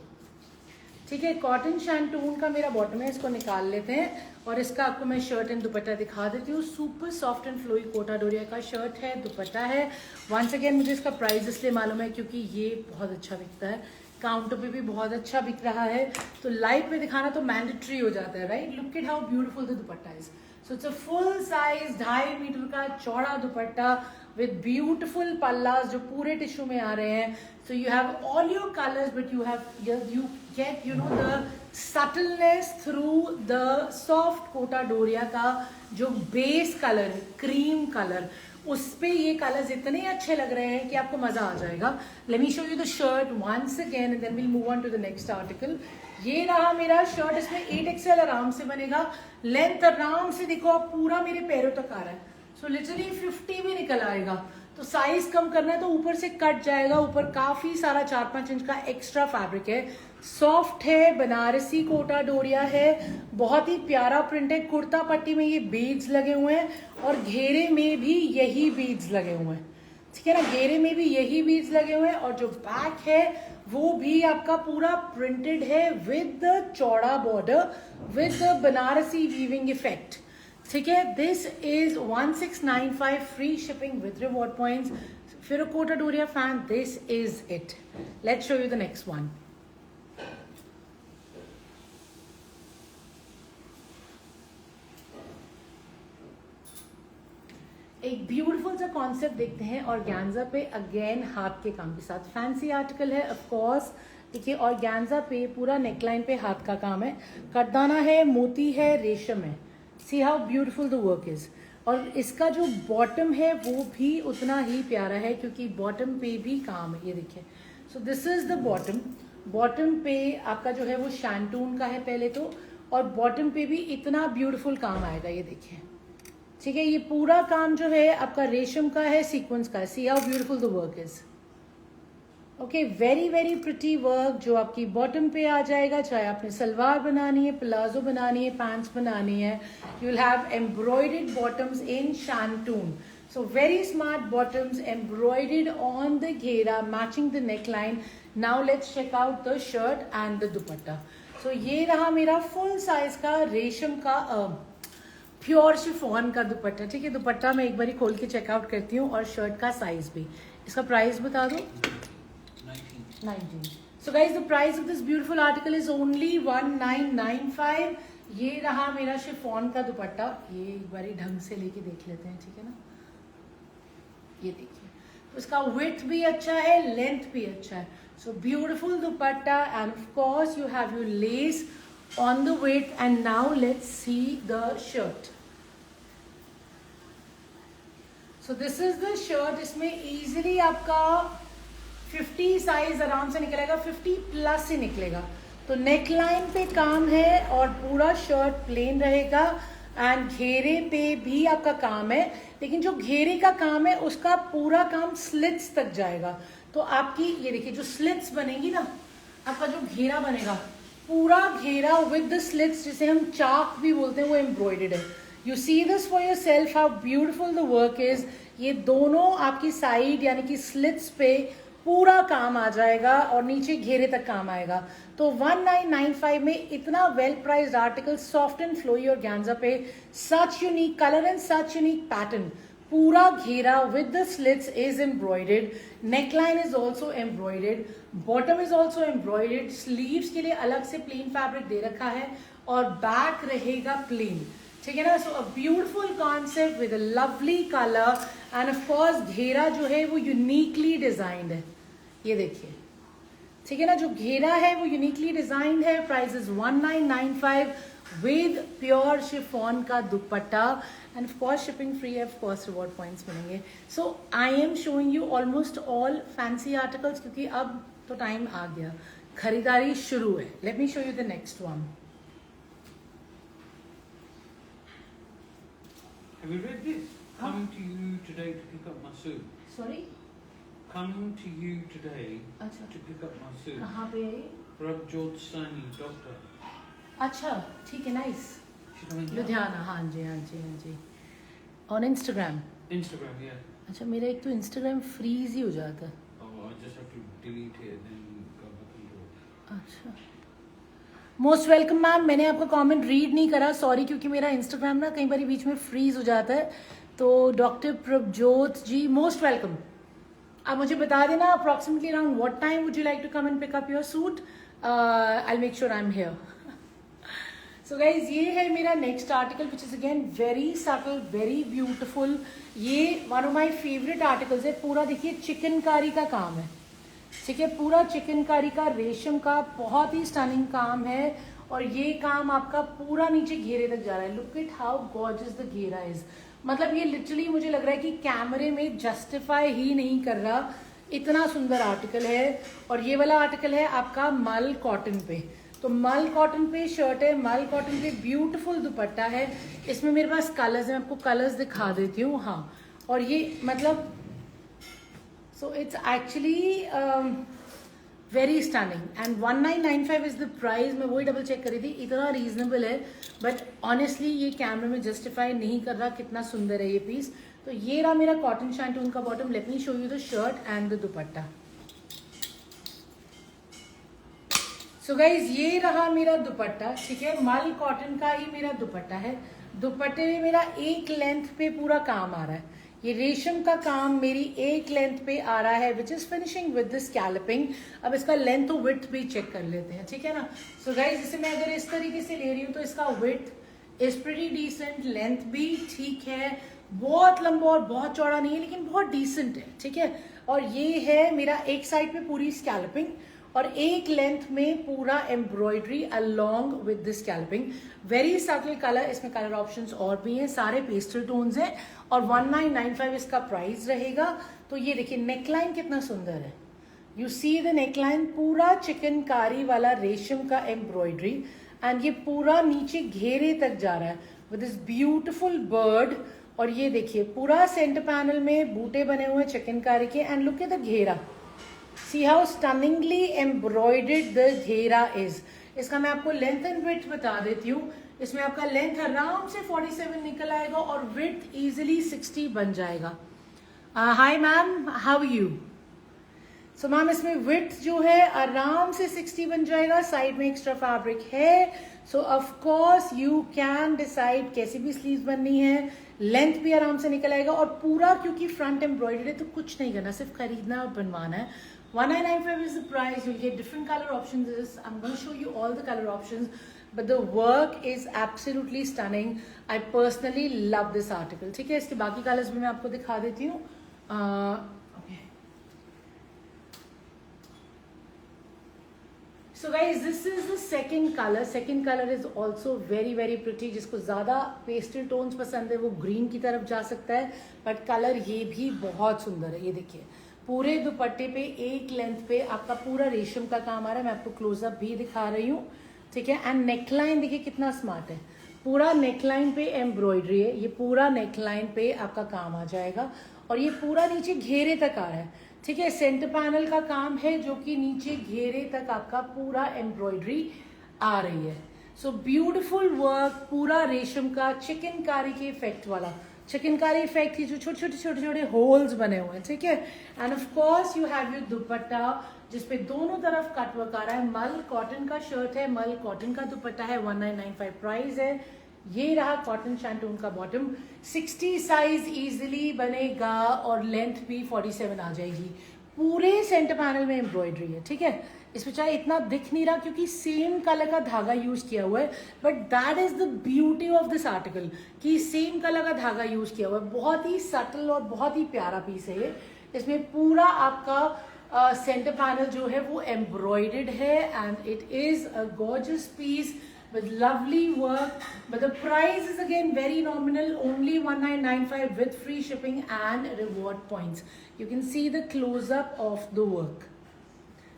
ठीक है। कॉटन शैंटून का मेरा बॉटम है, इसको निकाल लेते हैं और इसका आपको मैं शर्ट एंड दुपट्टा दिखा देती हूँ। Super soft and flowy Kota Doria का शर्ट है, दुपट्टा है। वंस अगेन मुझे इसका प्राइस इसलिए मालूम है क्योंकि ये बहुत अच्छा बिकता है, काउंटर पे भी बहुत अच्छा बिक रहा है। तो लाइव पे दिखाना तो मैंडेटरी हो जाता है, right. Look at how beautiful the dupatta is. So it's a full size 2.5 metre का चौड़ा दुपट्टा with beautiful pallas जो पूरे टिश्यू में आ रहे हैं। So you have all your colors, but you get the subtleness through the soft Kota Doria का जो base colour है, क्रीम कलर, उस पे ये कलर्स इतने अच्छे लग रहे हैं कि आपको मजा आ जाएगा। Let me show you the shirt once again and then we'll move on to the next article. ये रहा मेरा शर्ट, इसमें 8XL आराम से बनेगा। लेंथ आराम से देखो आप पूरा मेरे पैरों तक आ रहा है। सो लिटरली 50 भी निकल आएगा। तो साइज कम करना है तो ऊपर से कट जाएगा। ऊपर काफी सारा 4-5 इंच का एक्स्ट्रा फैब्रिक है। सॉफ्ट है, बनारसी कोटा डोरिया है, बहुत ही प्यारा प्रिंट है। कुर्ता पट्टी में ये बीड्स लगे हुए हैं और घेरे में भी यही बीड्स लगे हुए हैं, ठीक है ना। घेरे में भी यही बीड्स लगे हुए हैं और जो बैक है वो भी आपका पूरा प्रिंटेड है विद द चौड़ा border with the Banarasi weaving effect, ठीक है। This is 1695 free shipping with reward points. फिर अ Kota Doria fan, this is it. Let's show you the next one. एक ब्यूटीफुल सा कॉन्सेप्ट देखते हैं ऑर्गेन्जा पे, अगेन हाथ के काम के साथ। फैंसी आर्टिकल है ऑफ कोर्स। देखिए ऑर्गेन्जा पे पूरा नेकलाइन पे हाथ का काम है, कटदाना है, मोती है, रेशम है। सी how beautiful the work is. और इसका जो बॉटम है वो भी उतना ही प्यारा है क्योंकि बॉटम पे भी काम है, ये देखिए। सो this is the bottom. Bottom पे आपका जो है वो शैंटून का है पहले तो, और बॉटम पे भी इतना ब्यूटीफुल काम आएगा, ये देखिए, ठीक है। ये पूरा काम जो है आपका रेशम का है, सीक्वेंस का है। सी how beautiful the work is. Okay, very very pretty work जो आपकी बॉटम पे आ जाएगा, चाहे आपने सलवार बनानी है, प्लाजो बनानी है, पैंट्स बनानी है। You will have embroidered bottoms in shantoon. So very smart bottoms embroidered on the ghera, matching the neckline. Now let's check out the shirt and the dupatta. सो ये रहा मेरा फुल साइज का रेशम का प्योर शिफॉन का दुपट्टा, ठीक है। दुपट्टा मैं एक बार खोल के चेकआउट करती हूँ और शर्ट का साइज भी। इसका प्राइस बता दो। 19। So guys, the price of this beautiful article is only 1995. ये रहा मेरा शिफॉन का दुपट्टा। ये एक बार ढंग से लेके देख लेते हैं, ठीक है ना। ये देखिए, तो इसका विड्थ भी अच्छा है, लेंथ भी अच्छा है। सो beautiful dupatta and of course you have your less on the width. And now let's see the shirt. So this is the shirt. इसमें easily आपका 50 साइज आराम से निकलेगा, 50 प्लस ही निकलेगा। तो नेक लाइन पे काम है और पूरा शर्ट प्लेन रहेगा एंड घेरे पे भी आपका काम है, लेकिन जो घेरे का काम है उसका पूरा काम स्लिट्स तक जाएगा। तो आपकी ये देखिए जो स्लिट्स बनेगी ना, आपका जो घेरा बनेगा पूरा घेरा विद द स्लिट्स, जिसे हम चाक भी बोलते हैं, वो एम्ब्रॉयडर्ड है। You see this for your self how beautiful the work is. ये दोनों आपकी साइड यानी कि स्लिट्स पे पूरा काम आ जाएगा और नीचे घेरे तक काम आएगा। तो 1995 में इतना well priced article, soft and flowy और ऑर्गेन्जा पे, such unique colour and such unique pattern, पूरा घेरा with the slits is embroidered, neckline is also embroidered, bottom is also embroidered, sleeves के लिए अलग से plain fabric दे रखा है और back रहेगा plain, ठीक है ना। So a beautiful concept with a lovely color and of course घेरा जो है वो uniquely designed है, ये देखिए, ठीक है ना। जो घेरा है वो यूनिकली डिजाइंड है। Price is 1995 with pure chiffon का dupatta and of course shipping free है, ऑफ कोर्स रिवॉर्ड पॉइंट्स मिलेंगे। So I am showing you almost all fancy articles, क्योंकि अब तो टाइम आ गया, खरीदारी शुरू है। Let me show you the next one. Have you read this? Coming to you today to pick up my suit. Sorry? Coming to you today अच्छा, to pick up my suit. कहाँ पे है ये? Prabjot Sani, doctor. अच्छा ठीक है, nice. She's coming Ludhiana, हाँ जी हाँ जी हाँ जी। On Instagram? Instagram, yeah. अच्छा, मेरा एक तो इंस्टाग्राम फ्रीज ही हो जाता है। Oh, I just have to delete it and then go back and do it. अच्छा, मोस्ट वेलकम मैम। मैंने आपका कमेंट रीड नहीं करा, सॉरी, क्योंकि मेरा इंस्टाग्राम ना कई बार बीच में फ्रीज हो जाता है। तो doctor Prabhjot ji, most welcome. आप मुझे बता देना approximately around what time would you like to come and pick up your suit. I make sure I am here. So guys, ये है मेरा next article which is again very subtle, very beautiful. ये one of my favourite articles है। पूरा देखिए चिकनकारी का काम है, ठीक है, पूरा चिकनकारी का रेशम का बहुत ही स्टनिंग काम है और ये काम आपका पूरा नीचे घेरे तक जा रहा है। Look it how gorgeous the ghera is. मतलब ये लिटरली मुझे लग रहा है कि कैमरे में जस्टिफाई ही नहीं कर रहा, इतना सुंदर आर्टिकल है। और ये वाला आर्टिकल है आपका मल कॉटन पे। तो मल कॉटन पे शर्ट है, मल कॉटन पे ब्यूटीफुल दुपट्टा है। इसमें मेरे पास कलर्स हैं, मैं आपको कलर्स दिखा देती हूँ। हाँ, और ये मतलब so it's actually very stunning and 1995 is the price। मैं वही डबल चेक करी थी, इतना रीजनेबल है, बट ऑनेस्टली ये कैमरे में जस्टिफाई नहीं कर रहा कितना सुंदर है ये पीस। तो ये रहा मेरा कॉटन शैंटून का bottom. Late me show you the shirt and the dupatta. So guys, ये रहा मेरा दुपट्टा, ठीक है, मल कॉटन का ही मेरा दुपट्टा है। दुपट्टे में मेरा एक लेंथ पे पूरा काम आ रहा है। ये रेशम का काम मेरी एक लेंथ पे आ रहा है which is finishing with the scalloping. अब इसका लेंथ और विड्थ भी चेक कर लेते हैं, ठीक है ना। सो गाइज, जैसे मैं अगर इस तरीके से ले रही हूँ तो इसका width is pretty decent, length भी ठीक है, बहुत लंबा और बहुत चौड़ा नहीं है, लेकिन बहुत डिसेंट है, ठीक है। और ये है मेरा एक साइड पे पूरी स्कैल्पिंग और एक लेंथ में पूरा embroidery along with the scalloping. Very subtle colour, इसमें कलर ऑप्शंस और भी हैं, सारे पेस्टल टोन्स हैं और 1995 इसका प्राइस रहेगा। तो ये देखिए नेकलाइन कितना सुंदर है। यू सी द नेकलाइन, पूरा चिकनकारी वाला रेशम का एम्ब्रॉयडरी एंड ये पूरा नीचे घेरे तक जा रहा है विद दिस ब्यूटिफुल बर्ड। और ये देखिए पूरा सेंटर पैनल में बूटे बने हुए चिकनकारी के एंड लुक एट द घेरा। See how stunningly embroidered the घेरा is। इसका मैं आपको लेंथ एंड विड्थ बता देती हूँ। इसमें आपका लेंथ आराम से 47 निकल आएगा और विड्थ इजीली 60 बन जाएगा। Hi ma'am, how you? So ma'am इसमें विड्थ जो है आराम से 60 बन जाएगा, साइड में एक्स्ट्रा फैब्रिक है, सो of course you can decide कैसी भी स्लीव्स बननी है, लेंथ भी आराम से निकल आएगा। और पूरा क्योंकि फ्रंट एम्ब्रॉयडरी है तो कुछ नहीं करना, सिर्फ खरीदना और बनवाना है। 1995 is the price. You'll get different color options. I'm going to show you all the color options, but the work is absolutely stunning. I personally love this article. ठीक है, इसके बाकी कलर्स भी मैं आपको दिखा देती हूँ। Okay. So guys, this is the second color. Second color is also very very pretty. जिसको ज़्यादा पेस्टल टोन्स पसंद है वो ग्रीन की तरफ जा सकता है, बट कलर ये भी बहुत सुंदर है। ये देखिए, पूरे दुपट्टे पे एक लेंथ पे आपका पूरा रेशम का काम आ रहा है। मैं आपको क्लोजअप भी दिखा रही हूँ, ठीक है। एंड नेकलाइन देखिए कितना स्मार्ट है, पूरा नेकलाइन पे एम्ब्रॉयडरी है, ये पूरा नेकलाइन पे आपका काम आ जाएगा और ये पूरा नीचे घेरे तक आ रहा है, ठीक है। सेंटर पैनल का काम है जो कि नीचे घेरे तक आपका पूरा एम्ब्रॉयडरी आ रही है। सो ब्यूटिफुल वर्क, पूरा रेशम का चिकनकारी के इफेक्ट वाला, चिकनकारी इफेक्ट की जो छोटे छोटे होल्स बने हुए हैं, ठीक है। And of course you have your दुपट्टा जिसपे दोनों तरफ कटवर्क आ रहा है। मल कॉटन का शर्ट है, मल कॉटन का दुपट्टा है, 1995 प्राइस है। ये रहा कॉटन शैंटून का बॉटम, 60 साइज इजीली बनेगा और लेंथ भी 47 आ जाएगी। पूरे सेंटर पैनल में एम्ब्रॉयडरी है, ठीक है। इसमें चाहे इतना दिख नहीं रहा क्योंकि सेम कलर का धागा यूज किया हुआ है, but that is the beauty of this article कि सेम कलर का धागा यूज किया हुआ है। बहुत ही सटल और बहुत ही प्यारा पीस है ये। इसमें पूरा आपका सेंटर पैनल जो है वो एम्ब्रॉयडर्ड है and it is a gorgeous piece with lovely work, but the price is again very nominal, only 1995 with free shipping and reward points. You can see the close up of the work.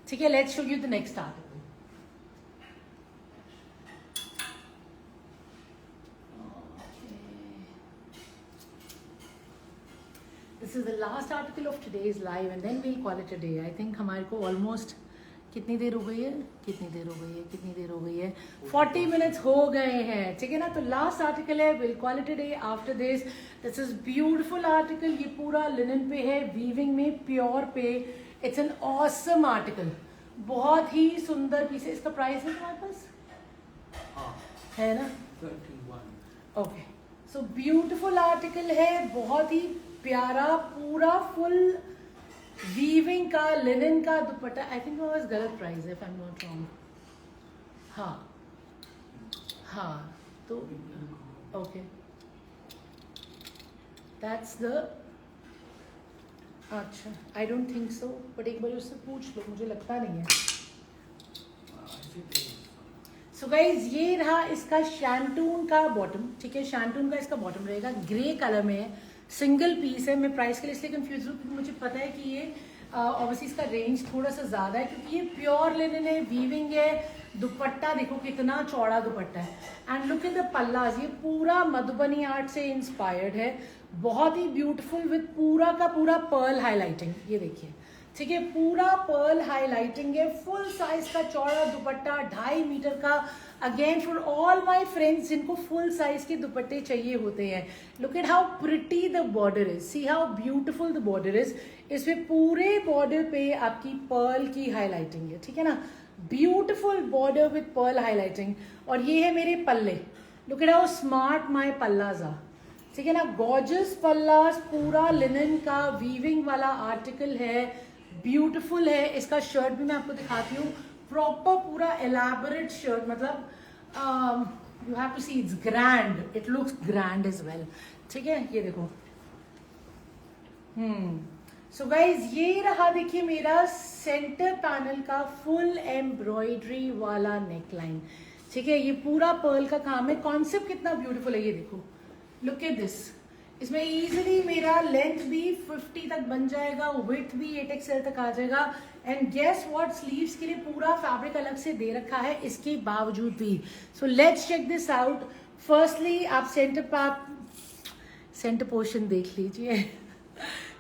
ठीक है, let's show you the next article. Okay. This is the last article of today's live and then we'll call it a day. I think हमारे को almost कितनी देर हो गई है, कितनी देर हो गई है 40 मिनट्स हो गए हैं, ठीक है ना। तो लास्ट आर्टिकल है, will call it a day after this. This is beautiful article, ये पूरा लिनन पे है, वीविंग में, प्योर पे। इट्स एन ऑसम आर्टिकल, बहुत ही सुंदर पीस है। इसका प्राइस है तुम्हारे पास? है ना, 31। ओके। सो ब्यूटीफुल आर्टिकल है, बहुत ही प्यारा, पूरा फुल वीविंग का लिनन का दुपट्टा। आई थिंक वो गलत प्राइस है, if I am not wrong. हाँ तो ओके, दैट्स द, अच्छा I don't think so, but एक बार उससे पूछ लो, मुझे लगता नहीं है। सो गाइज ये रहा इसका शैंटून का बॉटम, ठीक है। शैंटून का इसका बॉटम रहेगा, ग्रे कलर में है, सिंगल पीस है। मैं प्राइस के लिए इसलिए कंफ्यूज हूँ क्योंकि मुझे पता है कि ये ऑब्वियसली इसका रेंज थोड़ा सा ज़्यादा है क्योंकि ये प्योर लिनन है, वीविंग है। दुपट्टा देखो कितना चौड़ा दुपट्टा है एंड लुक एट द पल्लाज, ये पूरा मधुबनी आर्ट से इंस्पायर्ड है, बहुत ही ब्यूटीफुल विद पूरा का पूरा पर्ल हाईलाइटिंग। ये देखिए, ठीक है, पूरा पर्ल हाईलाइटिंग है, फुल साइज का चौड़ा दुपट्टा, 2.5 मीटर का। Again for all my friends जिनको फुल साइज के दुपट्टे चाहिए होते हैं, look at how pretty the border is, C how beautiful the border is. इसमें पूरे बॉर्डर पे आपकी पर्ल की हाईलाइटिंग है, ठीक है ना, beautiful border with pearl highlighting. और ये है मेरे पल्ले, look at how smart my palazzos are, ठीक है ना, गॉर्जियस पल्लास, पूरा लिनन का वीविंग वाला आर्टिकल है, ब्यूटीफुल है। इसका शर्ट भी मैं आपको दिखाती हूँ, प्रॉपर पूरा एलैबोरेट शर्ट, मतलब you have to see, it's grand, it looks grand as well, ठीक है। ये देखो, सो गाइज ये रहा, देखिए मेरा सेंटर पैनल का फुल एम्ब्रॉयडरी वाला नेकलाइन, ठीक है। ये पूरा पर्ल का काम है, कॉन्सेप्ट कितना ब्यूटीफुल है, ये देखो, लुक एट दिस। इसमें इजीली मेरा लेंथ भी 50 तक बन जाएगा, विड्थ भी 8XL तक आ जाएगा। एंड गेस व्हाट, स्लीव्स के लिए पूरा फैब्रिक अलग से दे रखा है इसके बावजूद भी। So let's check this out. Firstly आप सेंटर पोर्शन देख लीजिए।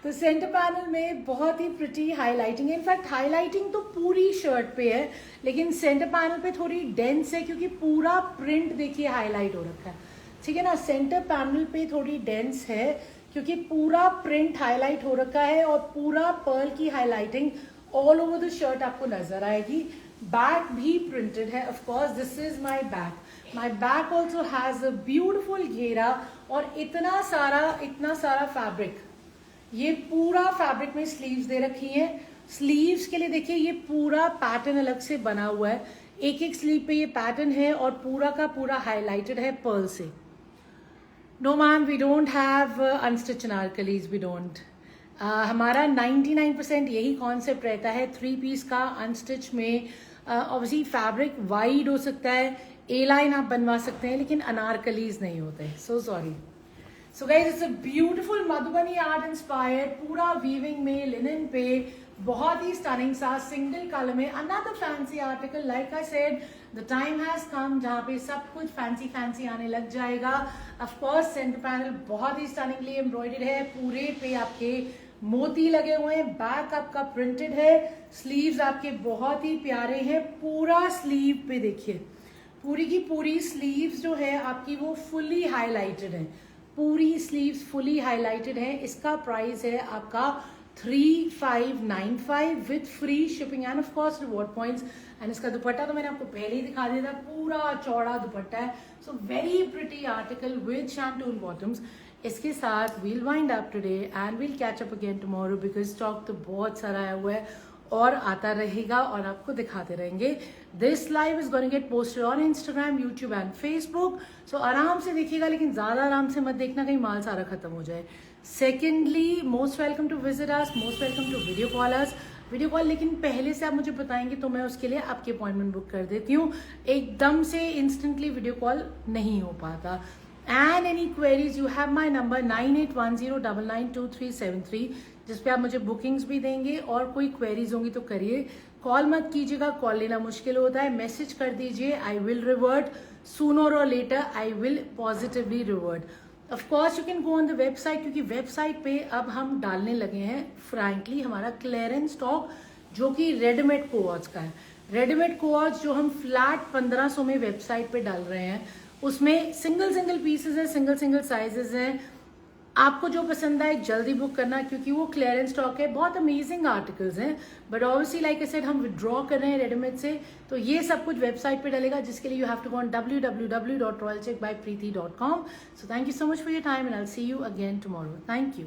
तो सेंटर पैनल में बहुत ही प्रिटी हाईलाइटिंग है, इनफैक्ट हाईलाइटिंग तो पूरी शर्ट पे है, लेकिन सेंटर पैनल पे थोड़ी डेंस है क्योंकि पूरा प्रिंट देखिए हाईलाइट हो रखा है, ठीक है ना। सेंटर पैनल पे थोड़ी डेंस है क्योंकि पूरा प्रिंट हाईलाइट हो रखा है और पूरा पर्ल की highlighting all over the shirt आपको नजर आएगी। बैक भी प्रिंटेड है, of course this is my back. My back also has a beautiful घेरा और इतना सारा फैब्रिक, ये पूरा फैब्रिक में स्लीव्स दे रखी हैं। स्लीव्स के लिए देखिए ये पूरा पैटर्न अलग से बना हुआ है, एक एक स्लीव पे ये पैटर्न है और पूरा का पूरा हाईलाइटेड है पर्ल से। No ma'am, we don't have unstitched anarkalis, we don't. हमारा 99% यही कॉन्सेप्ट रहता है 3 पीस का अनस्टिच में। ऑब्वियसली फैब्रिक वाइड हो सकता है, ए लाइन आप बनवा सकते हैं, लेकिन अनारकलीज नहीं होते। So sorry. So guys, it's a beautiful Madhubani art inspired, पूरा वीविंग में, लिनन पे, बहुत ही स्टनिंग सा सिंगल कलर में another fancy article. Like I said, the time has come जहाँ पे सब कुछ फैंसी आने लग जाएगा। ऑफ कोर्स सेंटर पैनल बहुत ही स्टनिंगली एम्ब्रॉयडर्ड है, पूरे पे आपके मोती लगे हुए हैं, बैक आपका प्रिंटेड है, स्लीव्स आपके बहुत ही प्यारे हैं। पूरा स्लीव पे देखिए, पूरी की पूरी स्लीव्स जो है आपकी वो फुली हाईलाइटेड है, पूरी स्लीव्स फुली हाईलाइटेड है। इसका प्राइस है आपका 3595 with free shipping and of course reward points. And इसका दुपट्टा तो मैंने आपको पहले ही दिखा दिया था, पूरा चौड़ा दुपट्टा है। So very pretty article with shantung bottoms. इसके साथ we'll wind up today and we'll catch up again tomorrow, because stock तो बहुत सारा आया हुआ है और आता रहेगा और आपको दिखाते रहेंगे। This live is going get posted on Instagram, YouTube and Facebook. सो आराम से देखिएगा, लेकिन ज्यादा आराम से मत देखना कहीं माल सारा खत्म हो जाए। Secondly, most welcome to visit us, most welcome to video call us. Video call लेकिन पहले से आप मुझे बताएंगे तो मैं उसके लिए आपकी अपॉइंटमेंट बुक कर देती हूँ। एकदम से इंस्टेंटली वीडियो कॉल नहीं हो पाता। And any queries, you have my number 9810992373, जिसपे आप मुझे बुकिंग्स भी देंगे और कोई क्वेरीज होंगी तो करिए। कॉल मत कीजिएगा, कॉल लेना मुश्किल होता है। मैसेज कर दीजिए, आई विल रिवर्ट सूनर और later, I will positively revert. Of course you can go on the website, क्योंकि वेबसाइट पे अब हम डालने लगे हैं फ्रैंकली हमारा क्लियरेंस स्टॉक, जो कि रेडीमेड कोऑर्ड्स का है। रेडीमेड कोऑर्ड्स जो हम फ्लैट 1500 में वेबसाइट पे डाल रहे हैं, उसमें सिंगल पीसेस है, सिंगल साइजेस हैं। आपको जो पसंद आए जल्दी बुक करना, क्योंकि वो क्लियरेंस स्टॉक है। बहुत अमेजिंग आर्टिकल्स हैं, but obviously like I said हम विड्रॉ कर रहे हैं रेडीमेड से, तो ये सब कुछ वेबसाइट पे डलेगा, जिसके लिए you have to go on www.royalcheckbypreeti.com. So thank you so much for your time and I'll see you again tomorrow. Thank you.